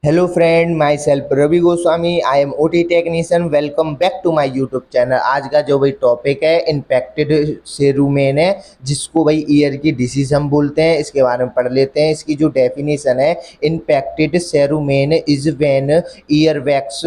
Hello friend, myself Ravi Goswami. I am OT technician. Welcome back to my YouTube channel. आज का जो भाई topic है इन्फेक्टेड सेरुमेन है, जिसको भाई ईयर की डिसीज हम बोलते हैं। इसके बारे में पढ़ लेते हैं। इसकी जो डेफिनेशन है, infected cerumen is when ear wax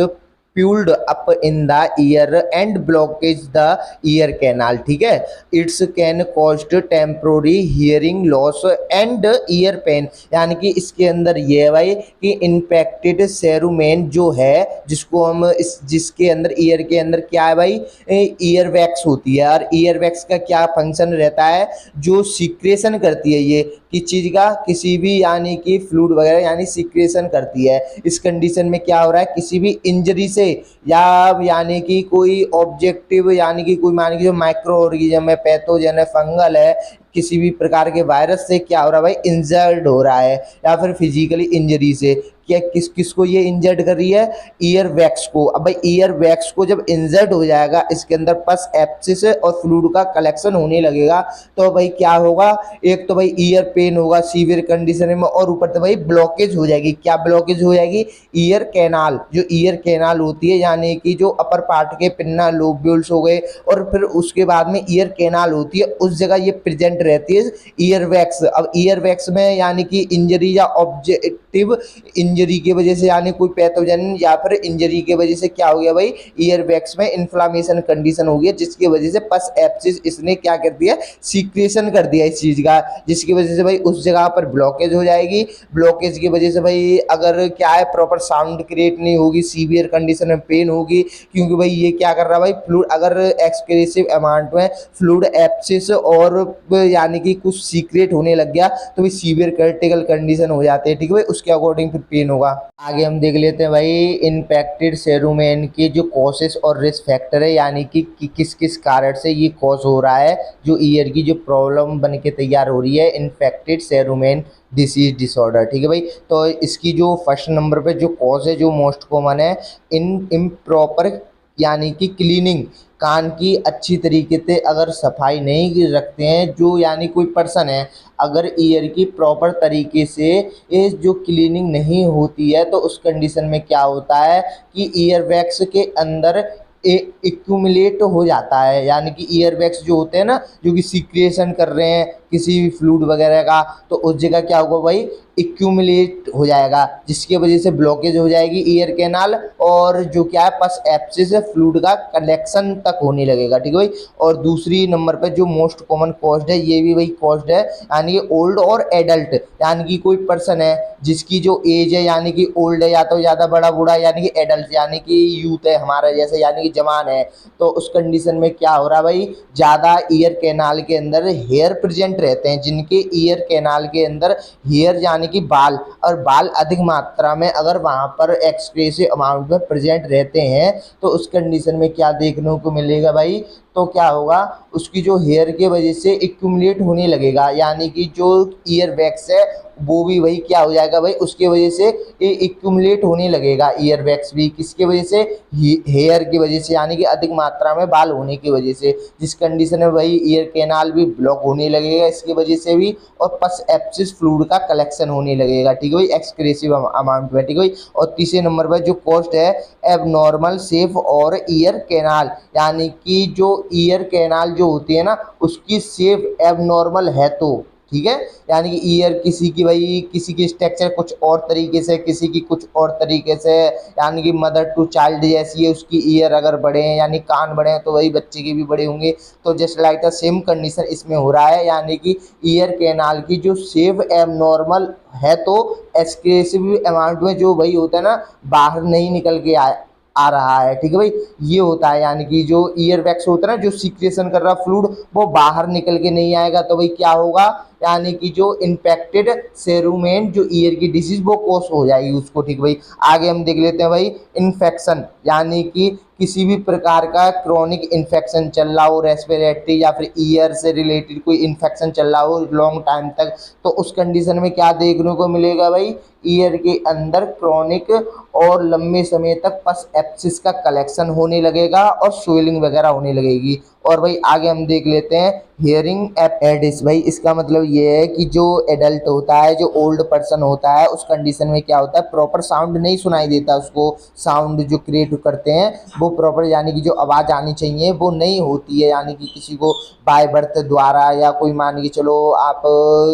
pulled up in the ear and blockage the ear canal। ठीक है, it's can cost temporary hearing loss and ear pain. यानी कि इसके अंदर ये है भाई कि इन्फेक्टेड सेरुमेन जो है, जिसको हम जिसके अंदर ईयर के अंदर क्या है भाई, ईयर वैक्स होती है। और ईयर वैक्स का क्या फंक्शन रहता है, जो सीक्रेशन करती है ये किस चीज़ का, किसी भी यानी कि फ्लूइड वगैरह यानी सीक्रेशन करती है। इस कंडीशन में क्या हो रहा है, किसी भी इंजरी से या यानी कि कोई ऑब्जेक्टिव यानी कि कोई मान के जो माइक्रो ऑर्गेनिज्म है, पैथोजन है, फंगल है, किसी भी प्रकार के वायरस से क्या हो रहा है भाई, इंजर्ड हो रहा है, या फिर फिजिकली इंजरी से। क्या किसको ये इंजर्ड कर रही है, ईयर वैक्स को। अब भाई ईयर वैक्स को जब इंजर्ड हो जाएगा, इसके अंदर पस एब्सिस और फ्लूइड का कलेक्शन होने लगेगा, तो भाई क्या होगा, एक तो भाई ईयर पेन होगा सीवियर कंडीशन में, और ऊपर से भाई ब्लॉकेज हो जाएगी। क्या ब्लॉकेज हो जाएगी, ईयर कैनाल। जो ईयर कैनाल होती है यानी कि जो अपर पार्ट के पिन्ना लोब्यूल्स हो गए, और फिर उसके बाद में ईयर कैनाल होती है, उस जगह ये प्रेजेंट रहती है ईयर वैक्स। अब ईयर वैक्स में यानी कि इंजरी या ऑब्जेक्टिव इंजरी की वजह से, यानी कोई पैथोजन या फिर इंजरी की वजह से क्या हो गया भाई, ईयर वैक्स में इन्फ्लामेशन कंडीशन हो गई, जिसकी वजह से पस एब्सिस इसने क्या कर दिया, सीक्रेशन कर दिया इस चीज़ का, जिसकी वजह से भाई उस जगह पर ब्लॉकेज हो जाएगी। ब्लॉकेज की वजह से भाई अगर क्या है, प्रॉपर साउंड क्रिएट नहीं होगी, सीवियर कंडीशन में पेन होगी, क्योंकि भाई ये क्या कर रहा है भाई, फ्लूइड अगर एक्सक्रेसिव अमाउंट में फ्लूइड एब्सिस और यानी कि कुछ सीक्रेट होने लग गया, तो भाई सीवियर क्रिटिकल कंडीशन हो जाते हैं। ठीक है भाई, उसके अकॉर्डिंग फिर पेन होगा। आगे हम देख लेते हैं भाई इन्फेक्टेड सेरुमेन के जो कॉसेस और रिस्क फैक्टर है, यानी कि किस किस कारण से ये कॉज हो रहा है, जो ईयर की जो प्रॉब्लम बन के तैयार हो रही है, इन्फेक्टेड सेरुमेन डिसीज डिसऑर्डर। ठीक है भाई, तो इसकी जो फर्स्ट नंबर पे जो कॉज है, जो मोस्ट कॉमन है, इन इम्प्रॉपर यानी कि क्लीनिंग। कान की अच्छी तरीके से अगर सफाई नहीं रखते हैं, जो यानी कोई पर्सन है, अगर ईयर की प्रॉपर तरीके से ये जो क्लीनिंग नहीं होती है, तो उस कंडीशन में क्या होता है कि ईयर वैक्स के अंदर एक्यूमुलेट हो जाता है। यानी कि ईयर वैक्स जो होते हैं ना, जो कि सीक्रेशन कर रहे हैं किसी भी फ्लूइड वगैरह का, तो उस जगह क्या होगा भाई, एक्यूमुलेट हो जाएगा, जिसकी वजह से ब्लॉकेज हो जाएगी ईयर कैनाल, और जो क्या है पस एब्सिस है, फ्लूइड का कलेक्शन तक होने लगेगा। ठीक है भाई, और दूसरी नंबर पर जो मोस्ट कॉमन कॉज है, ये भी भाई कॉज है, यानी कि ओल्ड और एडल्ट। यानी कि कोई पर्सन है जिसकी जो एज है, यानी कि ओल्ड है, या तो ज़्यादा बड़ा बूढ़ा, यानी कि एडल्ट यानी कि यूथ है हमारा जैसे, यानी कि जवान है, तो उस कंडीशन में क्या हो रहा है भाई, ज़्यादा ईयर कैनाल के अंदर हेयर प्रेजेंट रहते हैं, जिनके ईयर कैनाल के अंदर हेयर यानी कि बाल, और बाल अधिक मात्रा में अगर वहाँ पर एक्सक्रेसिव अमाउंट में प्रेजेंट रहते हैं, तो उस कंडीशन में क्या देखने को मिलेगा भाई, तो क्या होगा, उसकी जो हेयर के वजह से एक्यूमुलेट होने लगेगा, यानी कि जो ईयर वैक्स है वो भी वही क्या हो जाएगा भाई, उसके वजह से ये एक्यूमुलेट होने लगेगा। ईयर वैक्स भी किसके वजह से, हेयर की वजह से, यानी कि अधिक मात्रा में बाल होने की वजह से, जिस कंडीशन में भाई ईयर कैनाल भी ब्लॉक होने लगेगा इसकी वजह से भी, और पस एब्सिस फ्लूइड का कलेक्शन होने लगेगा। ठीक है भाई, एक्सक्रेसिव अमाउंट में। ठीक है भाई, और तीसरे नंबर पर जो कॉस्ट है, एबनॉर्मल शेप और ईयर कैनाल, यानी कि जो ईयर कैनाल जो होती है ना, उसकी शेप एबनॉर्मल है तो, ठीक है, यानी कि ईयर किसी की भाई, किसी की स्ट्रक्चर कुछ और तरीके से, किसी की कुछ और तरीके से, यानी कि मदर टू चाइल्ड जैसी है उसकी ईयर, अगर बड़े हैं यानी कान बड़े हैं, तो वही बच्चे के भी बड़े होंगे। तो just like the same condition इसमें हो रहा है, यानी कि ईयर कैनाल की जो शेप एबनॉर्मल है, तो एक्सक्रेसिव अमाउंट में जो भाई होता है ना, बाहर नहीं निकल के आ रहा है। ठीक है भाई, ये होता है, यानी कि जो ईयर वैक्स होता है ना, जो सीक्रेशन कर रहा फ्लूइड, वो बाहर निकल के नहीं आएगा, तो भाई क्या होगा, यानी कि जो इन्फेक्टेड सेरुमेन जो ईयर की डिसीज वो कोस हो जाएगी उसको। ठीक भाई, आगे हम देख लेते हैं भाई इन्फेक्शन, यानी कि किसी भी प्रकार का क्रॉनिक इन्फेक्शन चल रहा हो, रेस्पिरेटरी या फिर ईयर से रिलेटेड कोई इन्फेक्शन चल रहा हो लॉन्ग टाइम तक, तो उस कंडीशन में क्या देखने को मिलेगा भाई, ईयर के अंदर क्रॉनिक और लंबे समय तक पस एब्सिस का कलेक्शन होने लगेगा, और स्वेलिंग वगैरह होने लगेगी। और भाई आगे हम देख लेते हैं हियरिंग एडिस भाई इसका मतलब ये है कि जो एडल्ट होता है, जो ओल्ड पर्सन होता है, उस कंडीशन में क्या होता है, प्रॉपर साउंड नहीं सुनाई देता उसको। साउंड जो क्रिएट करते हैं वो प्रॉपर यानी कि जो आवाज़ आनी चाहिए वो नहीं होती है, यानी कि किसी को बाय बर्थ द्वारा, या कोई मान के चलो आप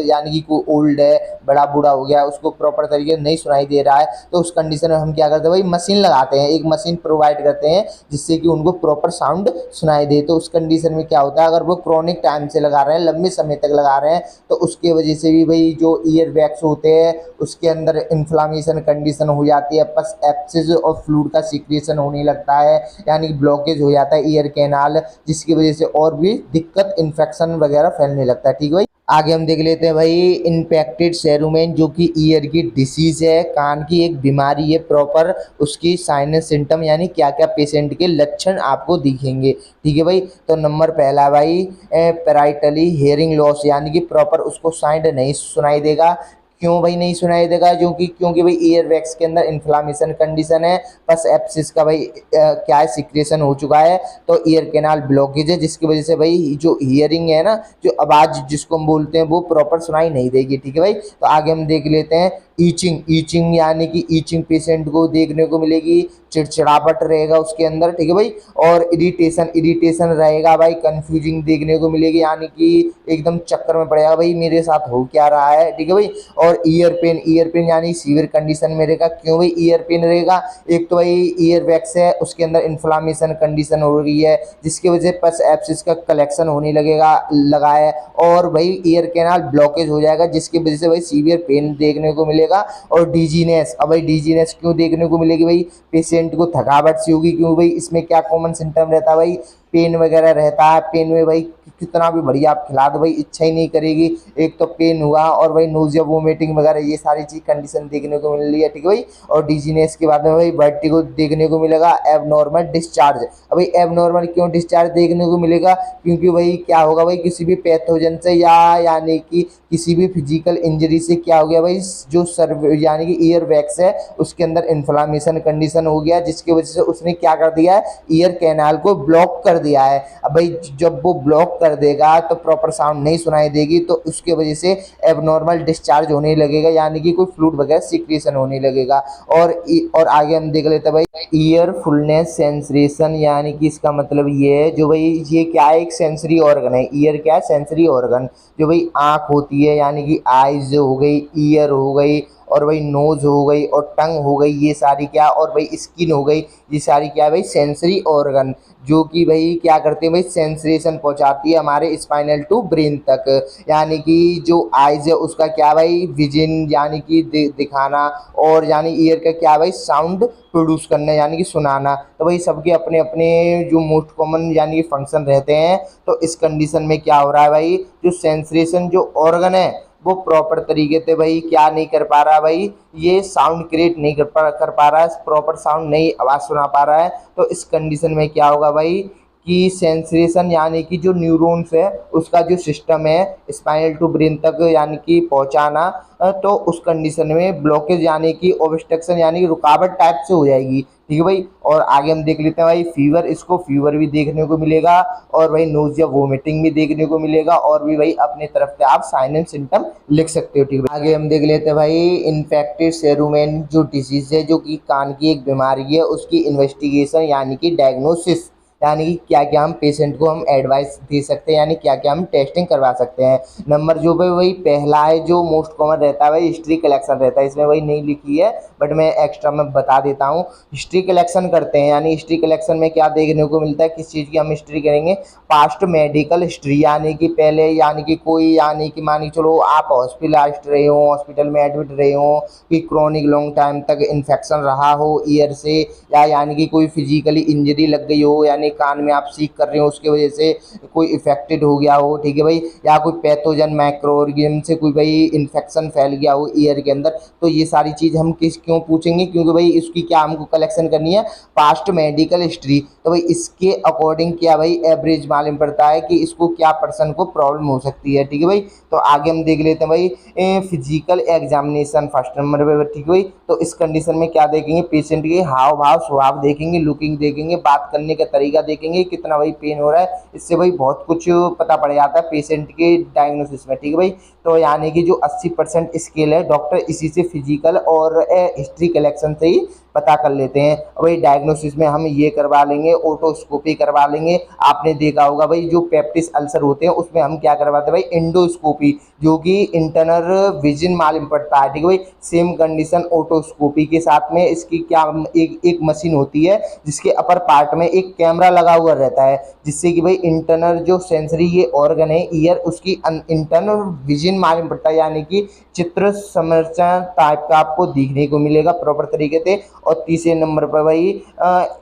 यानी कि कोई ओल्ड है, बड़ा बूढ़ा हो गया, उसको प्रॉपर तरीके से नहीं सुनाई दे रहा है, तो उस कंडीशन में हम क्या करते हैं भाई, मशीन लगाते हैं, एक मशीन प्रोवाइड करते हैं जिससे कि उनको प्रॉपर साउंड सुनाई दे। तो उस कंडीशन में क्या होता है, अगर वो क्रॉनिक टाइम से लगा रहे हैं, लंबे समय तक लगा रहे हैं, तो उसके वजह से भी भाई जो ईयर वैक्स होते हैं उसके अंदर इन्फ्लामेशन कंडीशन हो जाती है, पस एब्सिस और फ्लूइड का सीक्रेशन होने लगता है, यानी ब्लॉकेज हो जाता है ईयर कैनाल, जिसकी वजह से और भी दिक्कत, इन्फेक्शन वगैरह फैलने लगता है। ठीक है भाई, आगे हम देख लेते हैं भाई इन्फेक्टेड सेरुमेन, जो कि ईयर की डिसीज है, कान की एक बीमारी है प्रॉपर, उसकी साइनस सिम्टम यानी क्या क्या पेशेंट के लक्षण आपको दिखेंगे। ठीक है भाई, तो नंबर पहला भाई पैराइटली हेयरिंग लॉस, यानी कि प्रॉपर उसको साउंड नहीं सुनाई देगा। क्यों भाई नहीं सुनाई देगा, क्योंकि भाई ईयर वैक्स के अंदर इन्फ्लामेशन कंडीशन है, बस एप्सिस का भाई क्या है, सिक्रेशन हो चुका है, तो ईयर कैनाल ब्लॉकेज है, जिसकी वजह से भाई जो हियरिंग है ना, जो आवाज़ जिसको हम बोलते हैं वो प्रॉपर सुनाई नहीं देगी। ठीक है भाई, तो आगे हम देख लेते हैं ईचिंग। ईचिंग यानी कि ईचिंग पेशेंट को देखने को मिलेगी, चिड़चिड़ापट रहेगा उसके अंदर। ठीक है भाई, और इरिटेशन इरिटेशन रहेगा भाई, कंफ्यूजिंग देखने को मिलेगी, यानी कि एकदम चक्कर में पड़ेगा भाई मेरे साथ हो क्या रहा है। ठीक है भाई, और ईयर पेन यानी सीवियर कंडीशन में रहेगा। क्यों भाई ईयर पेन रहेगा, एक तो भाई ईयर वैक्स है, उसके अंदर इन्फ्लामेशन कंडीशन हो रही है, जिसकी वजह से पस एब्सिस का कलेक्शन होने लगा है, और भाई ईयर कैनाल ब्लॉकेज हो जाएगा, जिसकी वजह से भाई सीवियर पेन देखने को मिलेगा। और डिजीनेस, अब भाई डिजीनेस क्यों देखने को मिलेगी भाई, पेशेंट को थकावट सी होगी। क्यों भाई, इसमें क्या कॉमन सिम्टम रहता है भाई, पेन वगैरह रहता है, पेन में भाई कितना भी बढ़िया आप खिला दो भाई इच्छा ही नहीं करेगी, एक तो पेन हुआ, और भाई नोजिया वोमिटिंग वगैरह ये सारी चीज कंडीशन देखने को मिल रही है। ठीक है भाई, और डिजीनेस के बाद में भाई वर्टिगो देखने को मिलेगा, एबनॉर्मल डिस्चार्ज। अब भाई एबनॉर्मल क्यों डिस्चार्ज देखने को मिलेगा, क्योंकि भाई क्या होगा भाई, किसी भी पैथोजन से या यानी कि किसी भी फिजिकल इंजरी से क्या हो गया भाई, जो सर्व यानी कि ईयर वैक्स है उसके अंदर इन्फ्लामेशन कंडीशन हो गया, जिसकी वजह से उसने क्या कर दिया है, ईयर कैनाल को ब्लॉक कर दिया है। अब भाई जब वो ब्लॉक कर देगा तो प्रॉपर साउंड नहीं सुनाई देगी, तो उसके वजह से एबनॉर्मल डिस्चार्ज होने लगेगा, यानी कि कोई फ्लूइड वगैरह सीक्रेशन होने लगेगा। और आगे हम देख लेते हैं भाई ईयर फुलनेस सेंसरेशन, यानी कि इसका मतलब ये है, जो भाई ये क्या है, एक सेंसरी ऑर्गन है, ईयर क्या है, सेंसरी ऑर्गन, जो भाई आँख होती है, यानी कि आइज हो गई, ईयर हो गई, और भाई नोज हो गई, और टंग हो गई, ये सारी क्या, और भाई स्किन हो गई, ये सारी क्या है भाई, सेंसरी ऑर्गन, जो कि भाई क्या करते हैं भाई, सेंसरेशन पहुंचाती है हमारे स्पाइनल टू ब्रेन तक। यानी कि जो आइज है उसका क्या भाई, विजन यानी कि दिखाना, और यानी ईयर का क्या भाई, साउंड प्रोड्यूस करना यानी कि सुनाना। तो भाई सबके अपने अपने जो मोस्ट कॉमन यानी कि फंक्शन रहते हैं। तो इस कंडीशन में क्या हो रहा है भाई, जो सेंसरेशन जो ऑर्गन है वो प्रॉपर तरीके से भाई क्या नहीं कर पा रहा भाई, ये साउंड क्रिएट नहीं कर पा रहा है, प्रॉपर साउंड नहीं आवाज़ सुना पा रहा है। तो इस कंडीशन में क्या होगा भाई, कि सेंसरेशन यानी कि जो न्यूरॉन्स है उसका जो सिस्टम है स्पाइनल टू ब्रेन तक यानी कि पहुंचाना, तो उस कंडीशन में ब्लॉकेज यानी कि ऑब्स्ट्रक्शन यानी कि रुकावट टाइप से हो जाएगी। ठीक है भाई, और आगे हम देख लेते हैं भाई फीवर, इसको फीवर भी देखने को मिलेगा, और भाई नोजिया वोमिटिंग भी देखने को मिलेगा, और भी भाई अपने तरफ से आप साइन एंड सिम्टम लिख सकते हो। ठीक है, आगे हम देख लेते हैं भाई इन्फेक्टेड सेरुमेन जो डिजीज है, जो कि कान की एक बीमारी है, उसकी इन्वेस्टिगेशन यानी कि डायग्नोसिस, यानी कि क्या क्या हम पेशेंट को हम एडवाइस दे सकते हैं, यानी क्या क्या हम टेस्टिंग करवा सकते हैं। नंबर जो भाई वही पहला है, जो मोस्ट कॉमन रहता है भाई, हिस्ट्री कलेक्शन रहता है, इसमें वही नहीं लिखी है बट मैं एक्स्ट्रा में बता देता हूँ। हिस्ट्री कलेक्शन करते हैं, यानी हिस्ट्री कलेक्शन में क्या देखने को मिलता है, किस चीज़ की हम हिस्ट्री करेंगे, पास्ट मेडिकल हिस्ट्री, यानी कि पहले यानी कि कोई यानी कि मान के चलो आप हॉस्पिटलाइज्ड रहे हो, हॉस्पिटल में एडमिट रहे हो, कि क्रॉनिक लॉन्ग टाइम तक इन्फेक्शन रहा हो ईयर से, या यानी कि कोई फिजिकली इंजरी लग गई हो, यानी कान में आप सीख कर रहे हो उसके वजह से कोई इफेक्टेड हो गया हो। ठीक है भाई, या कोई पैथोजन माइक्रो ऑर्गेनिज्म से कोई भाई इन्फेक्शन फैल गया हो ईयर के अंदर। तो ये सारी चीज़ हम क्यों पूछेंगे, क्योंकि भाई इसकी क्या हमको कलेक्शन करनी है, पास्ट मेडिकल हिस्ट्री। तो भाई इसके अकॉर्डिंग क्या भाई एवरेज मालूम पड़ता है कि इसको क्या पर्सन को प्रॉब्लम हो सकती है। ठीक है भाई, तो आगे हम देख लेते हैं भाई फिजिकल एग्जामिनेशन फर्स्ट नंबर पे। ठीक है भाई, तो इस कंडीशन में क्या देखेंगे, पेशेंट के हाव भाव स्वभाव देखेंगे, लुकिंग देखेंगे, बात करने का तरीका देखेंगे, कितना भाई पेन हो रहा है, इससे भाई बहुत कुछ पता पड़ जाता है पेशेंट के डायग्नोसिस में। ठीक है भाई, तो यानी कि जो 80% स्केल है डॉक्टर इसी से फिजिकल और हिस्ट्री कलेक्शन से ही पता कर लेते हैं। वही डायग्नोसिस में हम ये करवा लेंगे, ओटोस्कोपी करवा लेंगे। आपने देखा होगा भाई जो पेप्टिस अल्सर होते हैं उसमें हम क्या करवाते हैं भाई, एंडोस्कोपी, जो कि इंटरनल विजन मालूम पड़ता है। ठीक है भाई, सेम कंडीशन ओटोस्कोपी के साथ में इसकी क्या एक मशीन होती है जिसके अपर पार्ट में एक कैमरा लगा हुआ रहता है, जिससे कि भाई इंटरनल जो सेंसरी ये ऑर्गन है ईयर, उसकी इंटरनल विजन मालूम पड़ता है, यानी कि चित्र संरचना टाइप का आपको दिखने को मिलेगा प्रॉपर तरीके से। और तीसरे नंबर पर भाई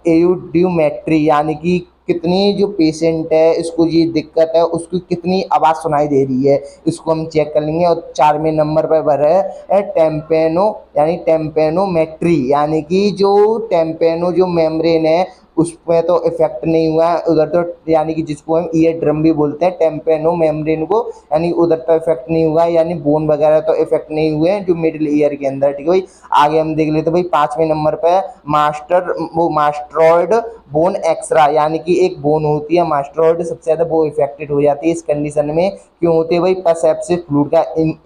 एयूडियोमेट्री, यानी कि कितनी जो पेशेंट है इसको ये दिक्कत है उसको कितनी आवाज़ सुनाई दे रही है, इसको हम चेक कर लेंगे। और 4वें नंबर पर है टेम्पेनो, यानी टेम्पेनोमेट्री, यानी कि जो टेम्पेनो जो मेम्ब्रेन है उसमें तो इफेक्ट नहीं हुआ है उधर, तो यानी कि जिसको हम ईयर ड्रम भी बोलते हैं, टेम्पेनो मेम्ब्रेन को, यानी उधर तो इफेक्ट नहीं हुआ है, यानी बोन वगैरह तो इफेक्ट नहीं हुए हैं जो मिडिल ईयर के अंदर। ठीक है भाई, आगे हम देख लेते हैं भाई 5वें नंबर पे मास्टरॉइड बोन एक्सरा, यानी कि एक बोन होती है मास्टरॉइड, सबसे ज़्यादा वो इफेक्टेड हो जाती है इस कंडीशन में। क्यों होती है भाई, परसेप्सिव फ्लूइड का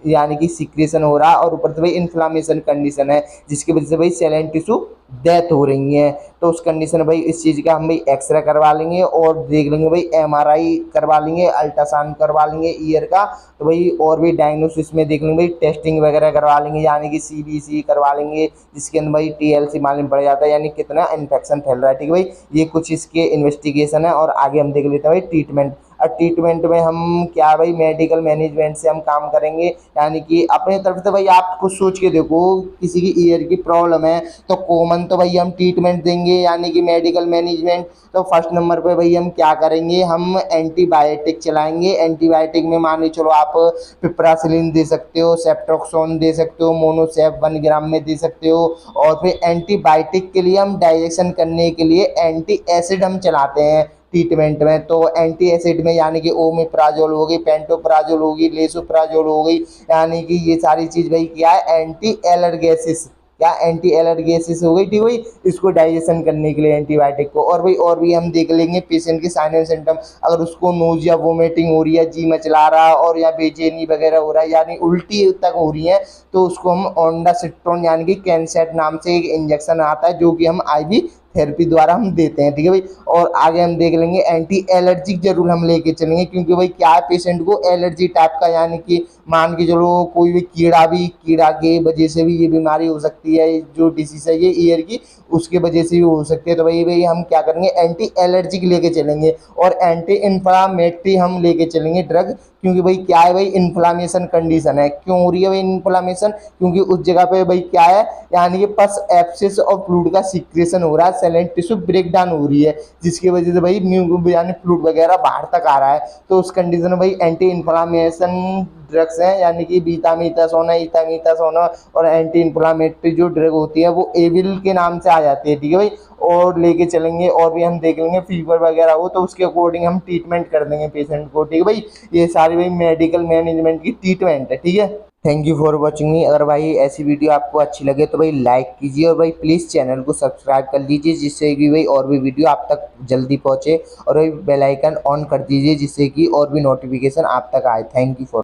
यानी कि सिक्रेशन हो रहा है, और ऊपर से भाई इन्फ्लामेशन कंडीशन है जिसकी वजह से भाई सेल टिश्यू डेथ हो रही है। तो उस कंडीशन में भाई इस चीज़ का हम भाई एक्सरे करवा लेंगे और देख लेंगे भाई, एमआरआई करवा लेंगे, अल्ट्रासाउंड करवा लेंगे ईयर का। तो भाई और भी डायग्नोसिस में देख लेंगे भाई, टेस्टिंग वगैरह करवा लेंगे, यानी कि सीबीसी करवा लेंगे, जिसके अंदर भाई टीएलसी मालूम पड़ जाता है, यानी कितना इन्फेक्शन फैल रहा है। ठीक है भाई, ये कुछ इसके इन्वेस्टिगेशन है। और आगे हम देख लेते हैं भाई ट्रीटमेंट। और ट्रीटमेंट में हम क्या भाई मेडिकल मैनेजमेंट से हम काम करेंगे, यानी कि अपने तरफ से भाई आप कुछ सोच के देखो, किसी की ईयर की प्रॉब्लम है तो कॉमन तो भाई हम ट्रीटमेंट देंगे, यानी कि मेडिकल मैनेजमेंट। तो फर्स्ट नंबर पे भाई हम क्या करेंगे, हम एंटीबायोटिक चलाएंगे। एंटीबायोटिक में मान लो चलो आप पिप्रासिलिन दे सकते हो, सेप्ट्रोक्सोन दे सकते हो, मोनोसेप 1 ग्राम में दे सकते हो। और फिर एंटीबायोटिक के लिए हम डाइजेशन करने के लिए एंटी एसिड हम चलाते हैं ट्रीटमेंट में। तो एंटी एसिड में यानी कि ओमेप्राजोल हो गई, पेंटोप्राजोल होगी, लेसोप्राजोल हो गई, यानी कि ये सारी चीज़ भाई क्या है, एंटी एलर्जेसिस, क्या एंटी एलर्जेसिस हो गई। ठीक है भाई, इसको डाइजेशन करने के लिए एंटीबायोटिक को। और भाई और भी हम देख लेंगे पेशेंट के साइन एंड सिम्टम, अगर उसको नोजिया वोमिटिंग हो रही है, जी मचला रहा है और या बेचैनी वगैरह हो रहा है, यानी उल्टी तक हो रही है, तो उसको हम ओंडासिट्रोन यानी कि कैंसेट नाम से एक इंजेक्शन आता है जो कि हम आईवी थेरेपी द्वारा हम देते हैं। ठीक है भाई, और आगे हम देख लेंगे एंटी एलर्जिक जरूर हम लेके चलेंगे, क्योंकि भाई क्या है पेशेंट को एलर्जी टाइप का, यानी कि मान के चलो कोई भी कीड़ा के वजह से भी ये बीमारी हो सकती है, जो डिसीज है ये ईयर की, उसके वजह से भी हो सकती है। तो भाई हम क्या करेंगे, एंटी एलर्जिक लेके चलेंगे। और एंटी इन्फ्लामेटरी हम लेके चलेंगे ड्रग, क्योंकि भाई क्या है भाई इन्फ्लामेशन कंडीशन है। क्यों हो रही है भाई इन्फ्लामेशन, क्योंकि उस जगह पे भाई क्या है, यानी कि पस एब्सेस और फ्लूइड का सिक्रेशन हो रहा है, cell and tissue break down हो रही है, जिसकी वजह से भाई यानी फ्लूइड वगैरह बाहर तक आ रहा है। तो उस कंडीशन में भाई एंटी इन्फ्लामेशन ड्रग्स हैं, यानी कि बीटामीथासोन, इथामीथासोन और एंटी इन्फ्लामेटरी जो ड्रग होती है वो एविल के नाम से आ जाती है। ठीक है भाई, और लेके चलेंगे। और भी हम देख लेंगे फीवर वगैरह हो तो उसके अकॉर्डिंग हम ट्रीटमेंट कर देंगे पेशेंट को। ठीक है भाई, ये सारी भाई मेडिकल मैनेजमेंट की ट्रीटमेंट है। ठीक है, थैंक यू फॉर वॉचिंग मी। अगर भाई ऐसी वीडियो आपको अच्छी लगे तो भाई लाइक कीजिए, और भाई प्लीज़ चैनल को सब्सक्राइब कर लीजिए, जिससे कि भाई और भी वीडियो आप तक जल्दी पहुँचे। और भाई बेल आइकन ऑन कर दीजिए, जिससे कि और भी नोटिफिकेशन आप तक आए। Thank you for